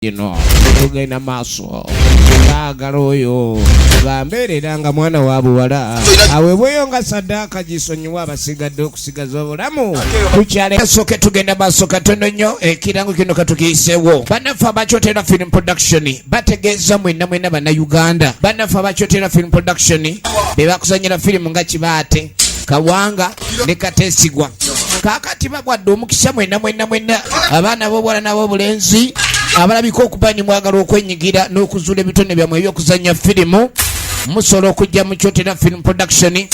tugenda maaso baagala oyo bambeerera nga mwana wa buwala aweebweyo nga saddaaka gisonyiwa abasigadde okusigaza obulamu tukyale kasooke tugenda maaso katono nnyo ekirango kino katukiyiseewo bannaffe abakyotera film production bategeeza mwenna bannayuganda bannaffe abakyotera film production be bakuzanyira firimu nga Kibaate Kawanga ne Kateesigwa kaakati bagwadde omukisa mwenna abaana b'obuwala n'ab'obulenzi abalabika okuba ni mwagala okwenyigira n'okuzuula ebitone byammwe ebyokuzanya firimu musobola okujja mu Kyotera Film Production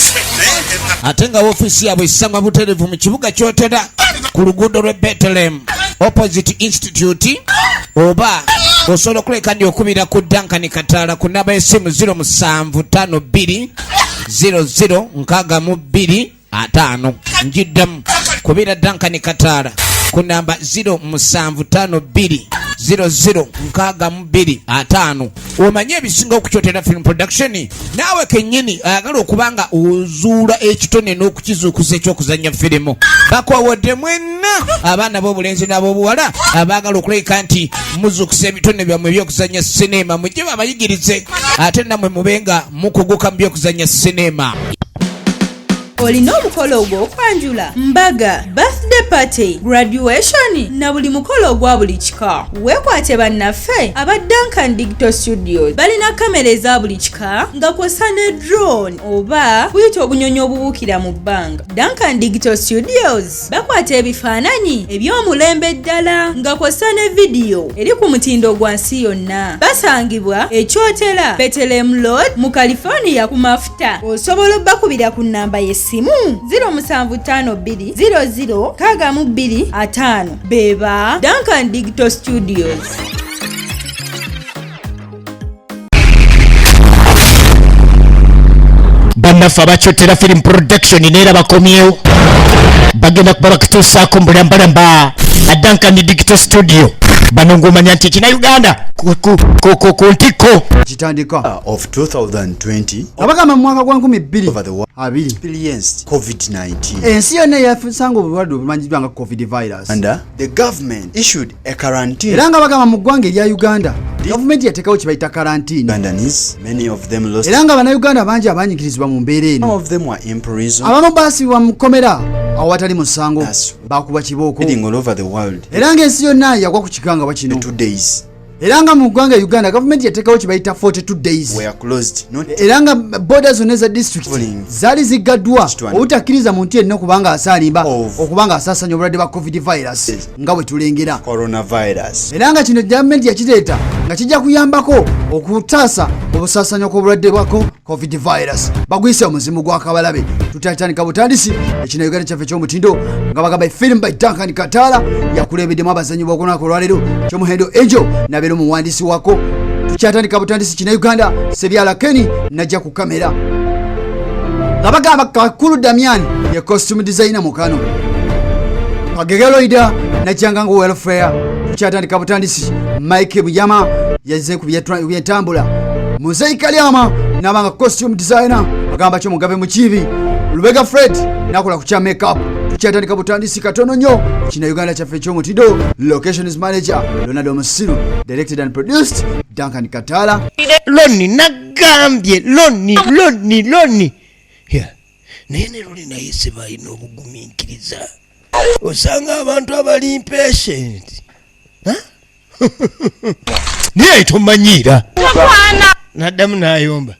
ate nga woofiisi yaabwe esangwa butereevu mu kibuga Kyotera ku luguudo lw'e Bethlehem opposite Institute oba osobola okuleka ndi okubira ku Duncan Kataala ku namba y'essimu 0752 0062 njiddamu kubira Duncan Kataala ku namba 0752 0062 omanye ebisinga okukyotera film production naawe kennyini ayagala okubanga ozuula ekitone n'okukizuukuza ekyokuzanya firimu bakwawodde mwenna abaana b'obulenzi n'ab'obuwala abaagala okuleka nti muzuukusa ebitone byammwe ebyokuzanya sinema mujje babayigirize ate nammwe mubenga mukuguka mu byokuzanya sinema. Olina omukolo ogw'okwanjula, mbaga, birthday party, graduation na buli mukolo ogwa buli kika. Weekwate bannaffe aba Duncan Digital Studios balina kamera eza buli kika nga kw'ossa ne drone oba buyita obunyonyi obubuukira mu bbanga. Duncan Digital Studios bakwata ebifaananyi eby'omulembe ddala nga kw'ossa ne vidiyo eri ku mutindo gwa nsi yonna. Basangibwa Ekyotera Bethlehem Road mu California ku mafuta. Osobola obbakubira ku nnamba y'essimu 0752 0062 beba Duncan Digital Studios. Bannaffe abakyotera film production neera bakomyewo bagenda kuba bakutuusaako mbulambalamba Duncan Digital Studio bano ng'omanya nti Uganda ku ntikko kitandika of 2020 abagamba mu mwaka gwa 2022 over the world experienced COVID-19 ensi yonna yafusanga obulwadde obumanyiddwa nga COVID virus and the government issued a quarantine era nga bagamba mu ggwanga erya Uganda gavumenti yateekawo kye bayita quarantine many of them lost era nga bannayuganda bangi abanyigirizibwa mu mbeera eno some of them were in prison abamu baasibwa mu kkomera awatali musango bakuba kibooko all over the world era nga ensi yonna yagwa ku kikangabwa kino 2 days era nga mu ggwanga Uganda gavumenti yateekawo kye bayita 42 days were closed era nga border zonna eza district zaali ziggaddwa obutakkiriza muntu yenna okubanga asaalimba okubanga asaasanya obulwadde bwa COVID virus nga bwe tulengera coronavirus era nga kino gavumenti yakireeta nga kijja kuyambako okutaasa obusaasanyo kw'obulwadde bwa COVID virus bagwise omuzimu gwa Kabalabe tutatandika butandisi ekino Uganda kyaffe eky'omutindo nga bagamba film by Duncan Kataala yakulembeddemu abazanyi b'olunaku olwaleero kyomuhendo Angel nabeera omuwandiisi wako tukyatandika butandisi kino Uganda Sebyala Kenny najja ku kamera nga bagamba Kakulu Damian ye costume designer mukano Kagegeloida najjanga nga welfare tukyatandika butandisi Mike Buyama yazze ku byentambula Muzeyi Kalyama nabanga costume designer agamba kyo Mugabe Mukiibi Lubega Fred nakola ku kya makeup tukyatandika butandisi katono nnyo kino Uganda kyaffe eky'omutindo locations manager Leonardo Musiru directed and produced Duncan Kataala Loni nagambye Loni naye ne luli naye se balina obugumiikiriza osanga abantu abali impatient naye tomanyiira naddamu n'ayomba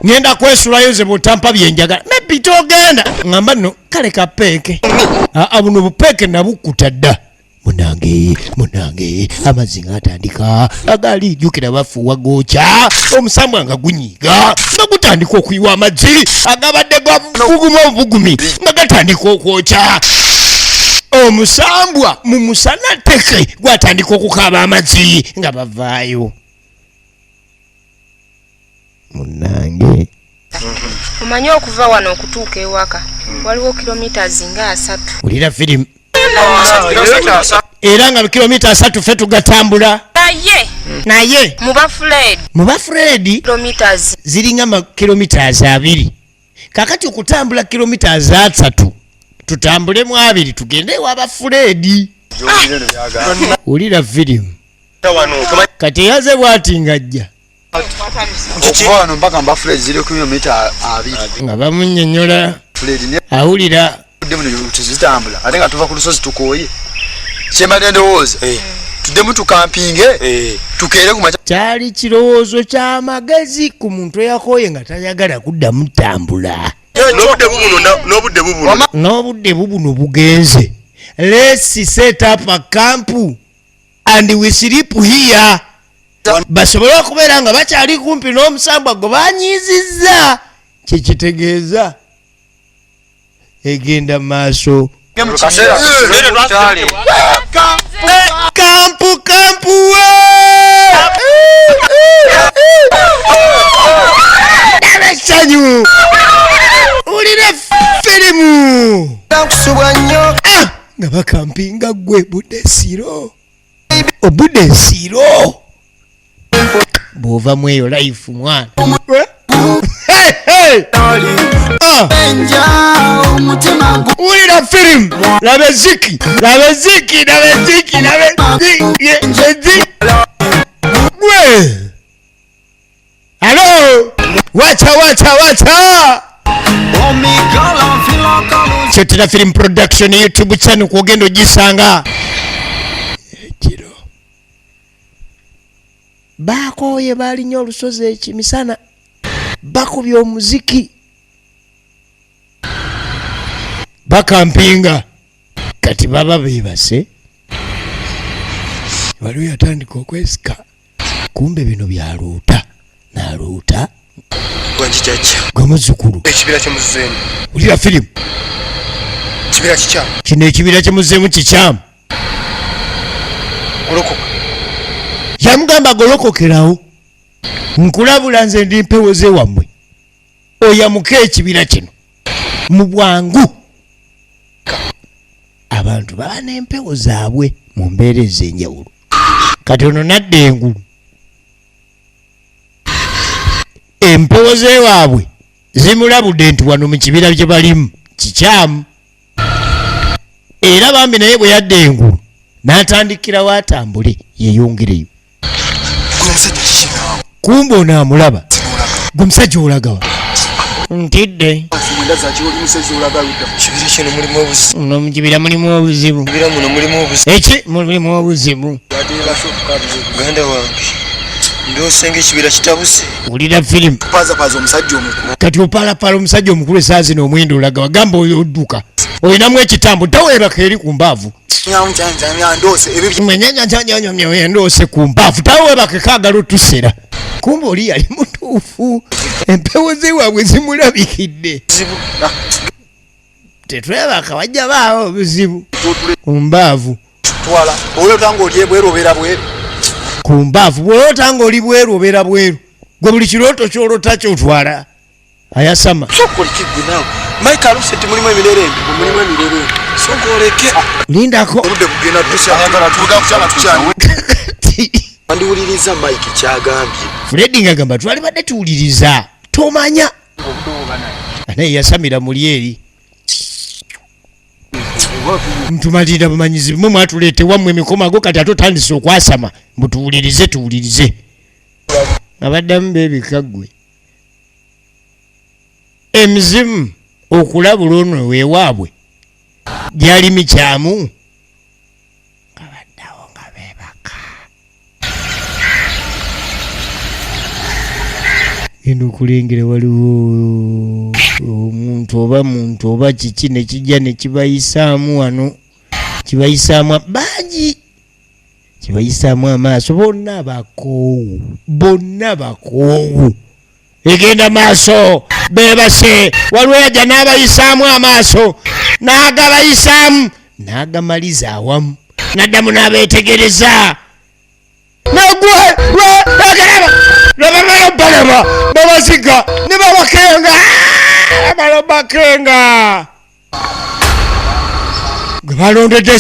ngenda kwesulayo ze butampa byenjagala maybe togenda ngamba nno kale kapeeke buno bupeeke nabukkuta dda munange amazzi ng'atandika agalijjukira bafuuwa gookya omusambwa nga gunyiiga nga gutandika okuyiwa amazzi agabadde gabugumi nga gatandika okwokya omusambwa mu musana teke gwatandika okukaaba amazzi nga bavaayo munange omanyi okuva wano okutuuka ewaka waliwo kilometers nga 3 ulira firimu era nga kilomita 3 fe tugatambula naye muba Fred kilometers ziringa kilometers 2 kakati okutambula kilometers 3 tutambulemu 2 tugende waba Fred ulira firimu kati yaze bwati ngajja okuvano mpaka mbafule ziri kilomita 2 nga bamunnyonnyola awulira tuzitambula ate nga tuva ku lusozi tukooye kyemala endowooza tuddemu tukampinge tukeere kumaca kyali kirowoozo ky'amagezi ku muntu eyakooye nga tayagala kuddamu ttambula n'obudde bubuno bugenze. Let's set up a camp and we sleep here. Basobola okubeera nga bakyali kumpi n'omusambwa gwe banyiizizza kyekitegeeza egenda maaso kampu nabesanyu ulire firimu nga bakampinga gwe obudde ensiro bw'ovamu eyo life mwana ulira firimu labe ziki gwe alo wacha Kyotera Film Production YouTube channel kwogendo gisanga ekiro bakoye balinyo olusozi ekimisana bakubye omuziki bakampinga kati baba beebase waliwo yatandika okwesika kumbe bino byaluuta naluuta gwamuzukulu ekibira kyemuzeemu ulira firimu kibira kikyamu kino ekibira kyemuzeemu kikyamu golokoka yamugamba golokokerawo nkulabula nze ndi mpewoze wammwe oyamuke ekibira kino mu bwangu abantu baba n'empewo zaabwe mu mbeera ez'enjawulo kati ono nadda engulu empewo zewaabwe zimulabudde nti wano mu kibira gye balimu kikyamu era bambi naye bwe yadda engulu n'atandikirawo atambule yeeyongereyo kumbe onaamulaba gwe musajja olagawa ntidde no mu kibira mulimu obuzibu eki mulimu obuzibu ganda wange ndosenge ekibira kitabuse ulira firimu kati opalapala omusajja omukulu esaazi zino omwenda olagawa gamba oyo odduka olinamu ekitambo taweebaka eri ku mbaavu endoose ku mbaavu taweebaka kaagala otusera kumbe oli yali mutuufu empewo zewaabwe zimulabikidde tetwebaka bajja baawo obuzibu ku mbaavu ku mbaavu bw'olota ng'oli bweru obeera bweru gwe buli kirooto ky'olota kyotwala ayasama lindako andiwuliriza Mike kyagambye Freddy ngagamba twali badde tuwuliriza tomanya naye yasamira muli eri ntumalira bumanyizi bumwe mwatuleete wammwe emikomago kati atotandise okwasama tuwulirize abaddamu beebikaggwe emizimu okulabula ono weewaabwe gyali mikyamu abaddawo nga beebaka genda okulengera waliwo omuntu oba kiki nekijja nekibayisaamu wano kibayisaamu bangi kibayisaamu amaaso bonna bakoowu egenda maaso beebase waliwo yajja n'abayisaamu amaaso n'agabayisaamu n'agamaliza awamu naddamu n'abeetegereza nagwe lwabalaba babaziga ne babakenga balobakenga gwe balondedde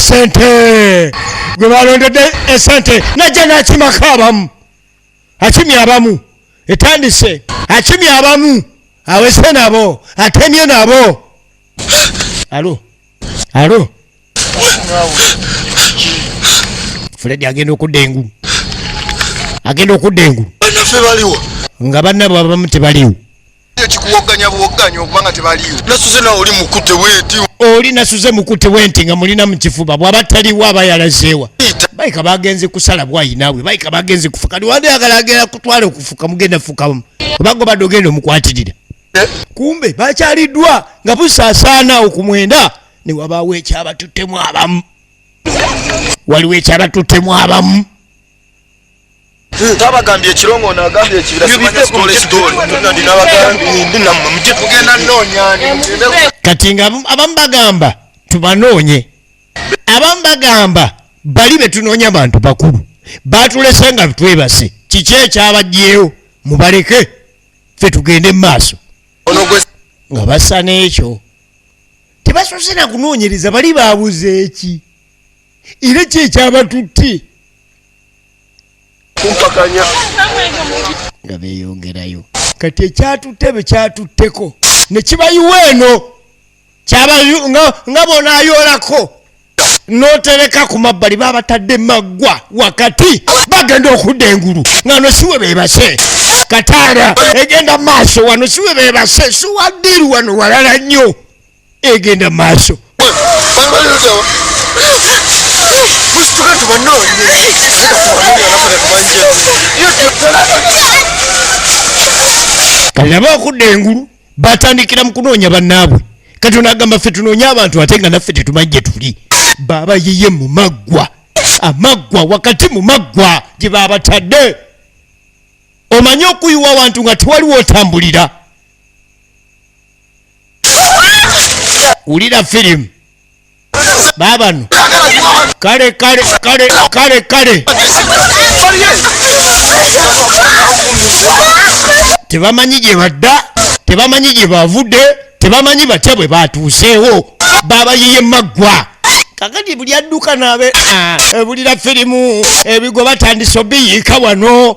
esente najja n'akimako abamu akimye abamu etandise akimye abamu awese nabo atemye nabo alo Fred agenda okuddengu. Bannaffe baliwo. Nga bannabo abamu tebaliwo. Ekikuwogganya buwogganya okubanga tebaliwo. Nasuze nawe oli mukute weeti. Oli nasuze mukute wenti nga mulina mu kifuba bw'aba taliwo aba yalazeewa. Bayika bagenze kusala bwayinaabwe bayika bagenze kufuka wandi agala agenda kutwala okufuka mugenda fukamu kubanga badde ogenda omukwatirira kumbe bakyaliddwa nga busaasaana okumwenda ne wabaawo ekyabatuttemu abamu waliwo ekyabatuttemu abamu tabagambye ekirongo n'agambye ekibira simanya story ndi n'abagambye ndi nammwe mujje tugenda nnoonyaani kati nga abamu bagamba tubanoonye abamu bagamba bali betunoonya bantu bakulu batulese nga twebase kiki ekyabajjeewo mubaleke ffe tugende mu maaso nga basa n'ekyo tebasoose na kunoonyereza bali baabuze eki era ki ekyabatutte kumpakanya nga beeyongerayo kati ekyatutte be kyatutteko ne kibayiwa eno nga bonaayoolako notereka ku mabbali babatadde maggwa wakati bagenda okudda engulu nga no siwe beebase kataala egenda maaso wano siwe beebase siwaddiru wano walala nnyo egenda maaso kalaba okudda engulu batandikira mu kunoonya bannaabwe kati onagamba ffe tunoonya abantu ate nga naffe tetumanye tuli baba yiye mu maggwa amaggwa wakati mu maggwa gye babatadde omanye okuyiwa abantu nga tewaliwo otambulira wulira firimu baabano kale tebamanyi gye badda tebamanyi gye bavudde tebamanyi batya bwe batuuseewo baba yiye maggwa kakati buli adduka naabe bulira firimu ebigo batandise obiyiika wano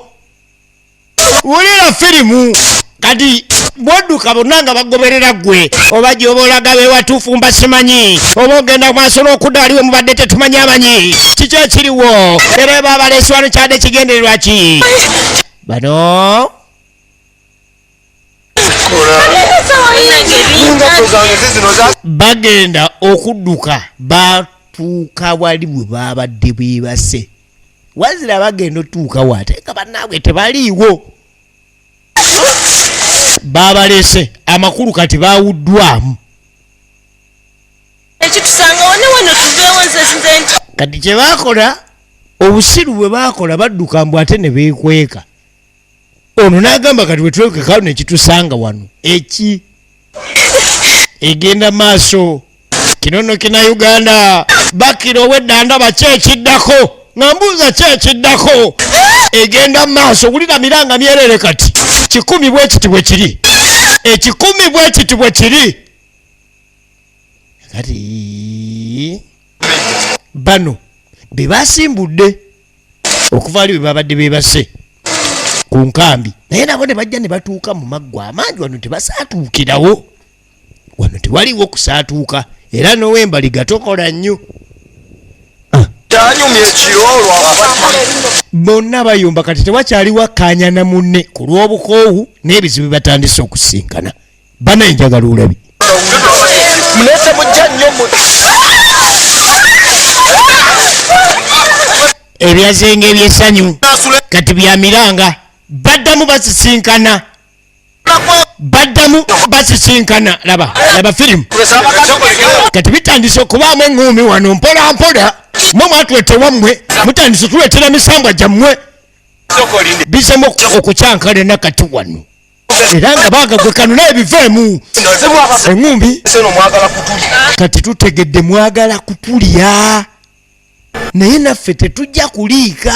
wulira firimu kati bwodduka bonna nga bagoberera gwe oba gyoba olaga bewatuufu mba simanyi oba ogenda maaso n'okudda waliwe mubadde tetumanyi amanyi kiki ekiriwo era eba abaleesi wano kyadde kigendererwa ki bano bagenda okudduka batuuka wali bwe babadde beebase wazira bagenda otuuka waate nga bannaabwe tebaliiwo babalese amakulu kati bawuddwamu kati kye bakola obusiru bwe bakola badduka mbw ate ne beekweka ono n'agamba kati bwetwekekawo nekitusanga wano eki egenda maaso kinono kina Uganda bakira ow'eddandaba kyekiddako nga mbuuza kyekiddako egenda maaso wulira miranga myerere kati 10 bwe kiti bwe kiri 10 bwe kiti bwe kiri kati bano be basimbudde okuva ali bwe babadde beebase ku nkambi naye nabo ne bajja ne batuuka mu maggwa amangi wano tebasaatuukirawo wano tewaliwo kusaatuuka era nowembali gatokola nnyo bonna bayumba kati tewakyaliwo akkaanyana munne ku lw'obukoowu n'ebizibu batandise okusinkana bana enjagala olabi ebyazenga ebyessanyu kati bya miranga baddamu basisinkana laba firimu kati bitandise okubaamu eŋŋuumi wano mpola mpola mwe mwatulete wammwe mutandise tuleetera misambwa gyammwe bizemu okukyankala nakati wano era nga bagagwe kano naye biveemu eŋŋumbi kati tutegedde mwagala kutulya naye naffe tetujja kuliika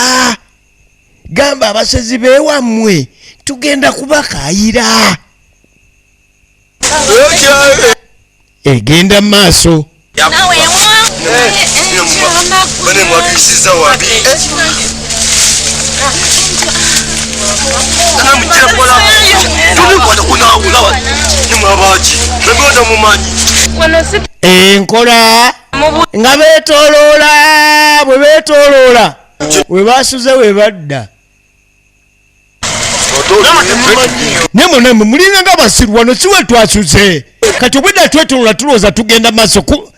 gamba abasezi beewammwe tugenda kubakaayira egenda maaso enkola nga beetoloola bwe beetoloola we basuze we badda nemwe mulina nga basiru wano siwe twasuze kati obwedda twetoloola tulowooza tugenda maaso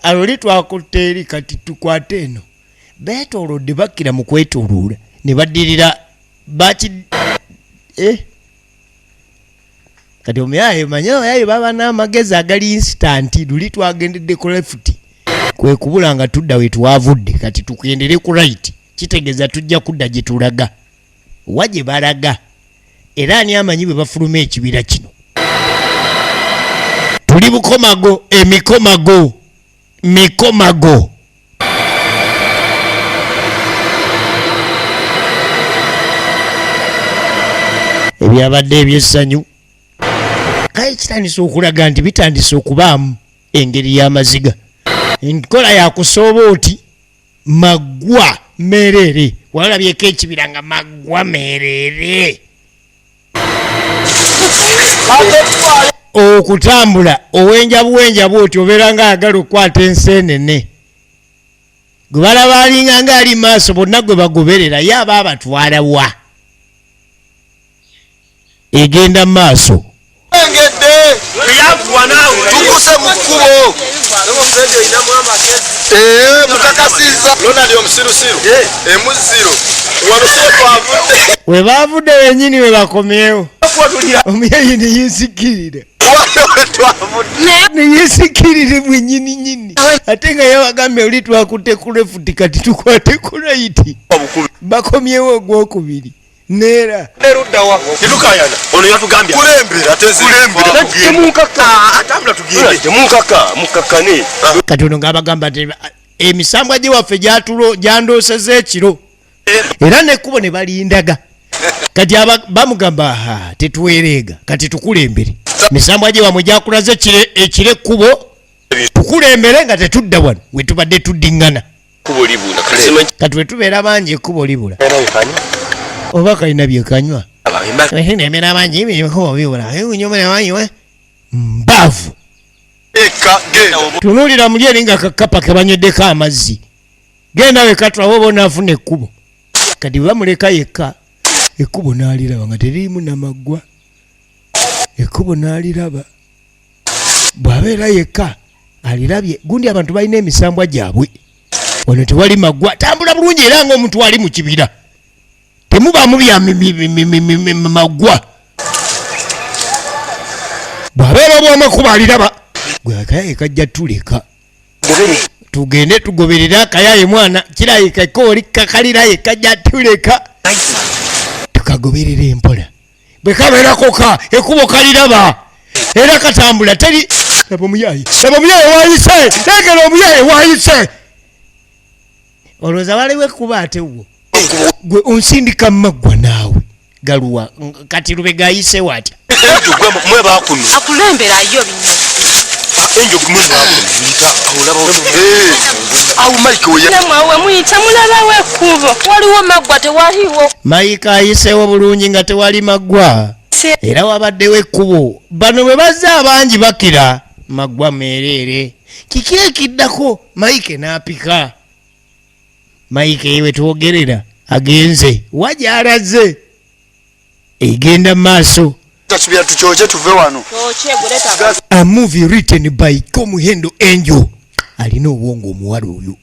aloli twakutte eri kati tukwate eno beetolodde bakkira mu kwetoloola ne baddirira baki kati omuyaye manya oyaye baba n'amagezi agali insitanti luli twagendedde ku lefuti kwe kubula nga tudda we twavudde kati tukendere ku right kitegeeza tujja kudda gye tulaga wa gye balaga era ani amanyi bwe bafuluma ekibira kino tuli bukomago mikomago ebyabadde ebyessanyu kale kitandise okulaga nti bitandise okubaamu engeri y'amaziga enkola yakusooba oti maggwa merere walabyeko ekibira nga maggwa merere okutambula owenjabuwenjabu oti obeera nga ayagala okukwata enseenene gwe balaba alinga nga ali maaso bonna gwe bagoberera ye aba abatwala wa egenda maaso engedde tukuse mu kkubo mutakasiza lonali omusirusiru emuziro walusekwavudde we bavudde wenyini we bakomyewo omuyeyi neyesikirira neyesikirire mwenyininyini ate nga yabagambye oli twakutte ku lefuti kati tukwate ku laiti bakomyewo ogwokubiri neera eruddawa tidukayana ono yatugambye kulembera atambula tugende mukakkane kati ono ng'abagamba nti emisambwa gye waffe gyandooseza ekiro era nekkubo ne balindaga kati bamugamba tetuwereega kati tukulembere misambwa gye wamwe gyakulaze ekiro ekkubo tukulembere nga tetudda wano we tubadde tuddiŋŋana kati we tubeera bangi ekkubo libula oba kalina byekanywa emera bangi bikubo bibula mbaavu tunuulira muli eri nga kakapa ke banyweddeko amazzi genda wekatulawo oba onaafuna ekkubo kati bwe bamuleka yekka ekkubo n'aliraba nga teririmu namaggwa ekkubo n'aliraba bw'abeera yekka alirabye gundi abantu balina emisambwa gyabwe wano tewali maggwa tambula bulungi era ng'omuntu ali mu kibira temubaamu bya maggwa bw'abeera obwamakuba aliraba gwe akayaye kajja tuleka tugende tugoberere akayaye mwana kirayika kooli kakaliraye kajja tuleka tukagoberera empola bwe kabeerako ekkubo kaliraba era katambula teri laba omuyaye waayise legera omuyaye waayise olowooza waliwo ekkuba ate wo gwe onsindika maggwa naawe galuwa kati lube gayise watya mwe bakunu akulemberayo binyamwawe muyita mulabawo ekkubo waliwo maggwa tewaliwo mayika ayiseewo bulungi nga tewali maggwa era wabaddewo ekkubo bano bwe bazze abangi bakira maggwa meereere kiki ekiddako mayike n'apika mayike yewe twogerera agenze wagyalaze egenda maaso a movie written by Komuhendo Angel alina obwongo omuwala oyo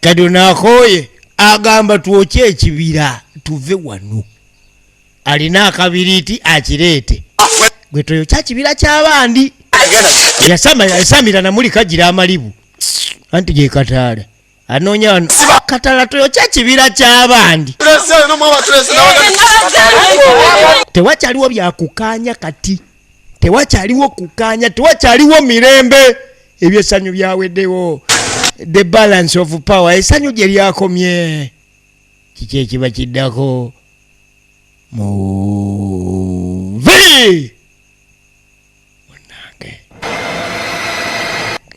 kati onakooye agamba twokye ekibira tuve wano alina akabiriiti akireete gwe toyokya kibira ky'abandi yasamira namuli kagira amalibu anti gye kataala anoonya wano katala toyokya kibira ky'abandi tewakyaliwo byakukanya kati tewakyaliwo kukanya tewakyaliwo mirembe ebyessanyu byaweddewo the balance of power essanyu gye lyakomye kiki ekiba kiddako muvi munange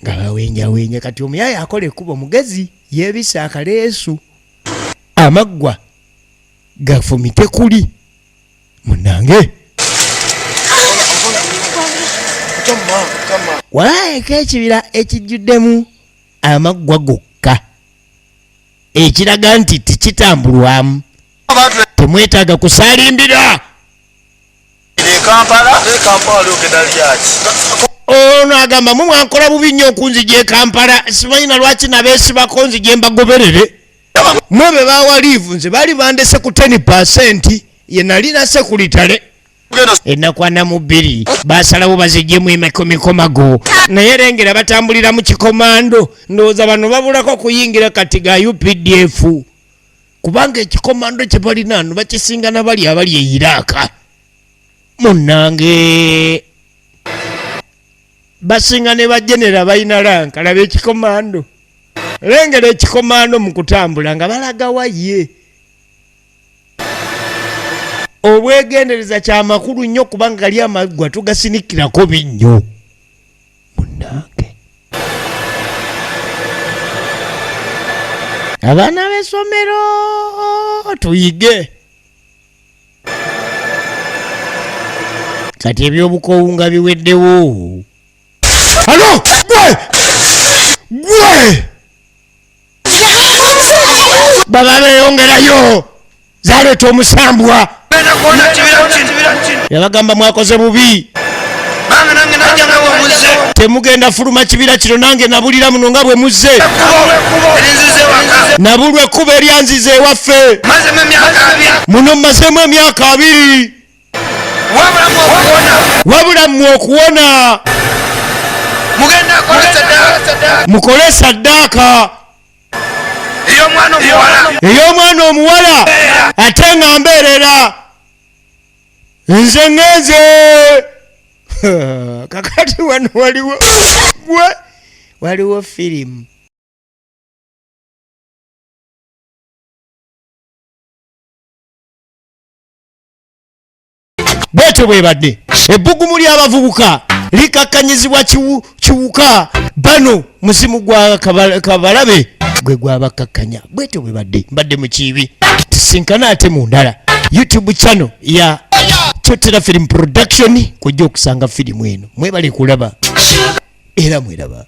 nga bawenjawenya kati omuyaye akola ekkuba omugezi yeebisa akaleesu amaggwa gafumite kuli munange Walaayeko ekibira ekijjuddemu amaggwa gokka ekiraga nti tikitambulwamu. Temwetaaga kusaalimbira. Ono agamba mumwankola bubi nnyo okunzija e Kampala. Simanyi na lwaki nabeesibako nzije mbagoberere. Mwe be bawa liivu nze baali bandese ku 10% ye nalina sekuritale. Enakwana mu bbiri basalawo bazijjemu emikomago naye lengera batambulira mu kikomando. Ndowooza bano babulako kuyingira kati ga UPDF kubanga ekikomando kye balina ano bakisingana bali abali e Iraka. Munnange basinga ne bajenera balina ranka laba ekikomando. Lengera ekikomando mu kutambula nga balaga waye. Obwegendereza kya makulu nnyo kubanga gali amaggwa tugasinikirako binnyo. Munnange abaana b'essomero tuyige. Kati ebyobukoowu nga biweddewo. Alo gwe baba beeyongerayo zaleeta omusambwa. Yabagamba mwakoze bubi. Temugenda fuluma kibira kino nange nabulira muno nga bwe muzze. Nabulwa ekkubo eryanziza ewaffe. Muno mmazeemu emyaka 2. Wabula mmwe okuwona. Mukole saddaaka ey'omwana omuwala ate nga mbeerera nze ngenze. Kakati wano waliwo firimu. Bwetyo bwe badde ebbugumu ly'abavubuka likakkanyizibwa kiwuka. Bano musimu gwa kabalabe gwe gwabakakkanya. Bwetyo bwe badde mbadde Mukiibi. Tusinkana ate mu ndala YouTube channel ya Chotera Film Production kujja okusanga firimu eno. Mwebale kulaba era mweraba.